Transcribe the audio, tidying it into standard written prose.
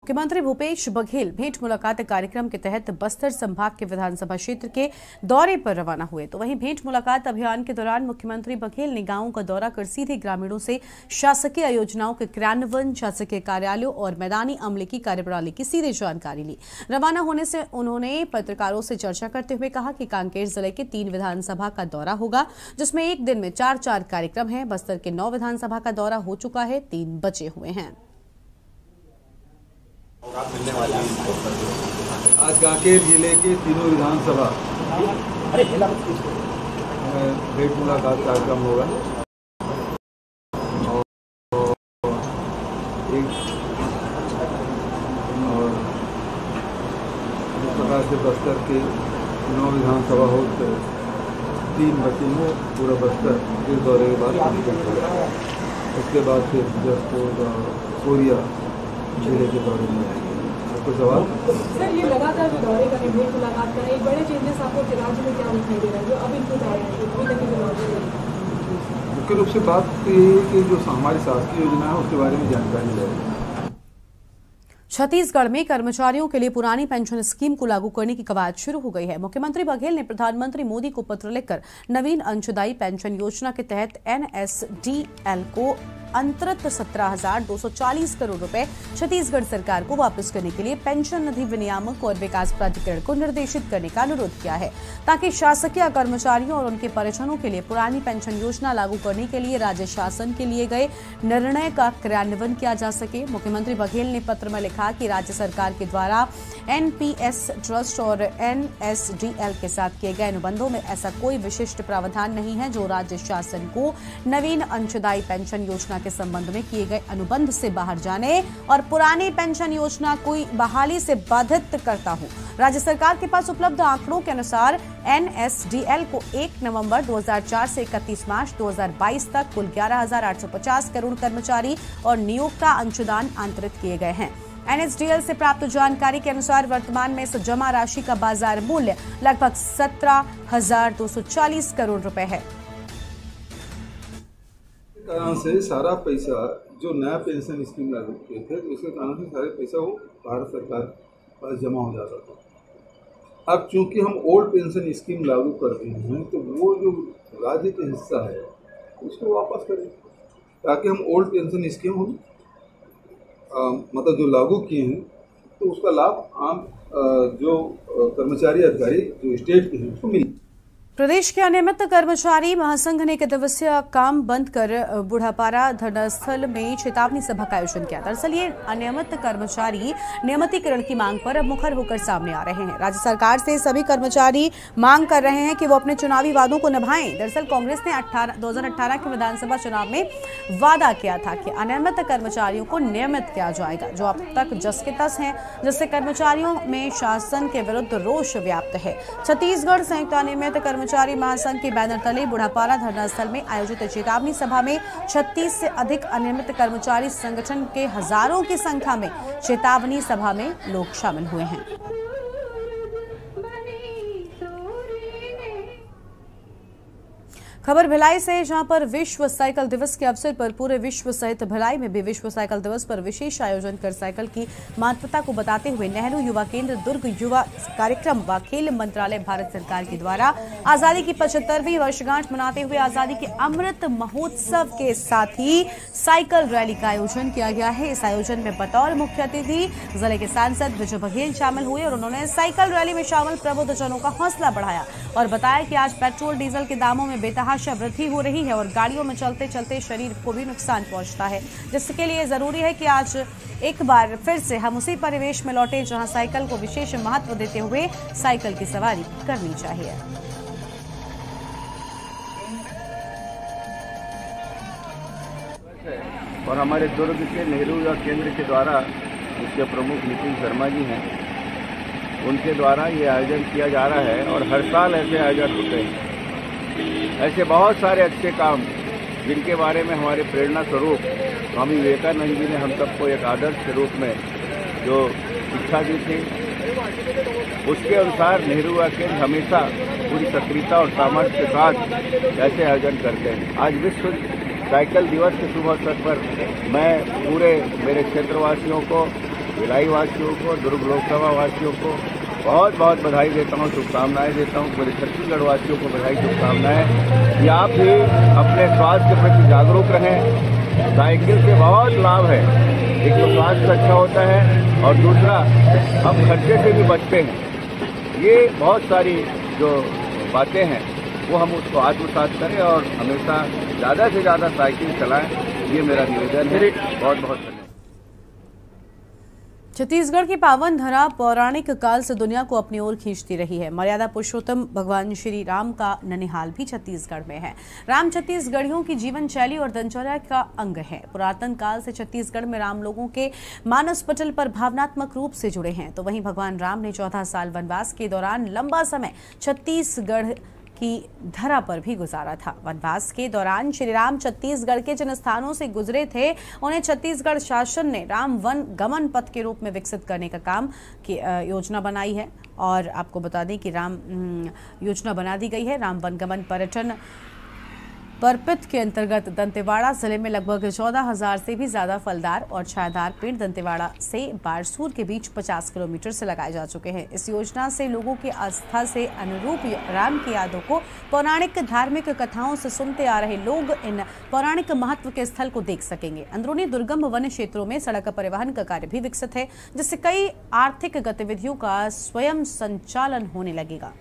मुख्यमंत्री भूपेश बघेल भेंट मुलाकात कार्यक्रम के तहत बस्तर संभाग के विधानसभा क्षेत्र के दौरे पर रवाना हुए। तो वहीं भेंट मुलाकात अभियान के दौरान मुख्यमंत्री बघेल ने गांवों का दौरा कर सीधे ग्रामीणों से शासकीय योजनाओं के क्रियान्वयन, शासकीय कार्यालयों और मैदानी अमले की कार्यप्रणाली की सीधे जानकारी ली। रवाना होने से उन्होंने पत्रकारों से चर्चा करते हुए कहा कि कांकेर जिले के 3 विधानसभा का दौरा होगा, जिसमें एक दिन में 4 कार्यक्रम हैं। बस्तर के 9 विधानसभा का दौरा हो चुका है, 3 बचे हुए हैं। आज कांकेर जिले के तीनों विधानसभा भेंट मुलाकात कार्यक्रम होगा और इस प्रकार से बस्तर के 9 विधानसभा हो 3 बचे हैं। पूरा बस्तर इस दौरे के बाद कंप्लीट होगा। उसके बाद फिर जसपुर कोरिया जिले के दौरे में आएंगे। आपको सवाल सर, ये लगातार दौरे करें, भेंट मुलाकात करें, एक बड़े चेंजेस आपको राज्य में क्या दिखाई दे रहा है जो अब इनपुट आए हैं? मुख्य रूप से बात ये है कि जो हमारी शासकीय योजना है उसके बारे में जानकारी लें। छत्तीसगढ़ में कर्मचारियों के लिए पुरानी पेंशन स्कीम को लागू करने की कवायद शुरू हो गई है। मुख्यमंत्री बघेल ने प्रधानमंत्री मोदी को पत्र लिखकर नवीन अंशदायी पेंशन योजना के तहत NSDL को अंतरित 17,240 करोड़ रुपए छत्तीसगढ़ सरकार को वापस करने के लिए पेंशन निधि विनियामक और विकास प्राधिकरण को निर्देशित करने का अनुरोध किया है, ताकि शासकीय कर्मचारियों और उनके परिजनों के लिए पुरानी पेंशन योजना लागू करने के लिए राज्य शासन के लिए गए निर्णय का क्रियान्वयन किया जा सके। मुख्यमंत्री बघेल ने पत्र में लिखा कि राज्य सरकार के द्वारा NPS ट्रस्ट और NSDL के साथ किए गए अनुबंधों में ऐसा कोई विशिष्ट प्रावधान नहीं है जो राज्य शासन को नवीन अंशदायी पेंशन योजना के संबंध में किए गए अनुबंध से बाहर जाने और पुरानी पेंशन योजना कोई बहाली से बाधित करता हो। राज्य सरकार के पास उपलब्ध आंकड़ों के अनुसार NSDL को 1 नवंबर 2004 से 31 मार्च 2022 तक कुल 11,850 करोड़ कर्मचारी और नियोक्ता अंशदान अंतरित किए गए हैं। NSDL से प्राप्त जानकारी के अनुसार वर्तमान में इस जमा राशि का बाजार मूल्य लगभग 17,240 करोड़ रुपए है। कारण से सारा पैसा जो नया पेंशन स्कीम लागू किए थे, उसके कारण से सारे पैसा वो भारत सरकार पास जमा हो जाता था। अब चूंकि हम ओल्ड पेंशन स्कीम लागू कर रहे हैं, तो वो जो राज्य का हिस्सा है उसको वापस करें, ताकि हम ओल्ड पेंशन स्कीम हम मतलब जो लागू किए हैं तो उसका लाभ आम जो कर्मचारी अधिकारी जो स्टेट के हैं उसको मिले। प्रदेश के अनियमित कर्मचारी महासंघ ने 1 दिवसीय काम बंद कर बुढ़ापारा धरना स्थल में चेतावनी सभा का आयोजन किया। दरअसल ये अनियमित कर्मचारी नियमितीकरण की मांग पर अब मुखर होकर सामने आ रहे हैं। राज्य सरकार से सभी कर्मचारी मांग कर रहे हैं कि वो अपने चुनावी वादों को निभाएं। दरअसल कांग्रेस ने 2018 के विधानसभा चुनाव में वादा किया था कि अनियमित कर्मचारियों को नियमित किया जाएगा, जो अब तक जस के तस हैं, जिससे कर्मचारियों में शासन के विरुद्ध रोष व्याप्त है। छत्तीसगढ़ संयुक्त अनियमित कर्मचारी महासंघ के बैनर तले बुढ़ापारा धरना स्थल में आयोजित चेतावनी सभा में 36 से अधिक अनियमित कर्मचारी संगठन के हजारों की संख्या में चेतावनी सभा में लोग शामिल हुए हैं। खबर भिलाई से, जहां पर विश्व साइकिल दिवस के अवसर पर पूरे विश्व सहित भिलाई में भी विश्व साइकिल दिवस पर विशेष आयोजन कर साइकिल की महत्वता को बताते हुए नेहरू युवा केंद्र दुर्ग युवा कार्यक्रम व खेल मंत्रालय भारत सरकार के द्वारा आजादी की 75वीं वर्षगांठ मनाते हुए आजादी के अमृत महोत्सव के साथ ही साइकिल रैली का आयोजन किया गया है। इस आयोजन में बतौर मुख्य अतिथि जिले के सांसद विजय बघेल शामिल हुए और उन्होंने साइकिल रैली में शामिल प्रबुद्धजनों का हौसला बढ़ाया और बताया कि आज पेट्रोल डीजल के दामों में बेतहाशा वृद्धि हो रही है और गाड़ियों में चलते चलते शरीर को भी नुकसान पहुंचता है, जिसके लिए जरूरी है कि आज एक बार फिर से हम उसी परिवेश में लौटे जहां साइकिल को विशेष महत्व देते हुए साइकिल की सवारी करनी चाहिए। और हमारे दुर्ग के नेहरू युवा केंद्र के द्वारा, जिसके प्रमुख नितिन शर्मा जी हैं, उनके द्वारा ये आयोजन किया जा रहा है और हर साल ऐसे आयोजन होते हैं। ऐसे बहुत सारे अच्छे काम जिनके बारे में हमारे प्रेरणा स्वरूप स्वामी विवेकानंद जी ने हम सबको एक आदर्श के रूप में जो शिक्षा दी थी, उसके अनुसार नेहरू युवा केंद्र हमेशा पूरी सक्रियता और सामर्थ्य के साथ ऐसे आयोजन करते हैं। आज विश्व साइकिल दिवस के शुभ अवसर पर मैं पूरे मेरे क्षेत्रवासियों को भिलाई वासियों को, दुर्ग लोकसभा वासियों को बहुत बहुत बधाई देता हूँ, शुभकामनाएं देता हूँ। पूरे छत्तीसगढ़ वासियों को बधाई, शुभकामनाएं कि आप भी अपने स्वास्थ्य के प्रति जागरूक रहें। साइकिल से बहुत लाभ है, एक तो स्वास्थ्य अच्छा होता है और दूसरा हम खर्चे से भी बचते हैं। ये बहुत सारी जो बातें हैं वो हम उसको आत्मसात करें और हमेशा ज़्यादा से ज़्यादा साइकिल चलाएं, ये मेरा निवेदन है। बहुत बहुत धन्यवाद। छत्तीसगढ़ की पावन धरा पौराणिक काल से दुनिया को अपनी ओर खींचती रही है। मर्यादा पुरुषोत्तम भगवान श्री राम का ननिहाल भी छत्तीसगढ़ में है। राम छत्तीसगढ़ियों की जीवन शैली और दिनचर्या का अंग है। पुरातन काल से छत्तीसगढ़ में राम लोगों के मानस पटल पर भावनात्मक रूप से जुड़े हैं। तो वहीं भगवान राम ने 14 साल वनवास के दौरान लंबा समय छत्तीसगढ़ की धरा पर भी गुजारा था। वनवास के दौरान श्री राम छत्तीसगढ़ के जिन स्थानों से गुजरे थे उन्हें छत्तीसगढ़ शासन ने राम वन गमन पथ के रूप में विकसित करने का काम की योजना बनाई है। और आपको बता दें कि राम योजना बना दी गई है। राम वन गमन पर्यटन परपित के अंतर्गत दंतेवाड़ा जिले में लगभग 14,000 से भी ज्यादा फलदार और छायादार पेड़ दंतेवाड़ा से बारसूर के बीच 50 किलोमीटर से लगाए जा चुके हैं। इस योजना से लोगों की आस्था से अनुरूप राम की यादों को पौराणिक धार्मिक कथाओं से सुनते आ रहे लोग इन पौराणिक महत्व के स्थल को देख सकेंगे। अंदरूनी दुर्गम वन क्षेत्रों में सड़क परिवहन का कार्य भी विकसित है, जिससे कई आर्थिक गतिविधियों का स्वयं संचालन होने लगेगा।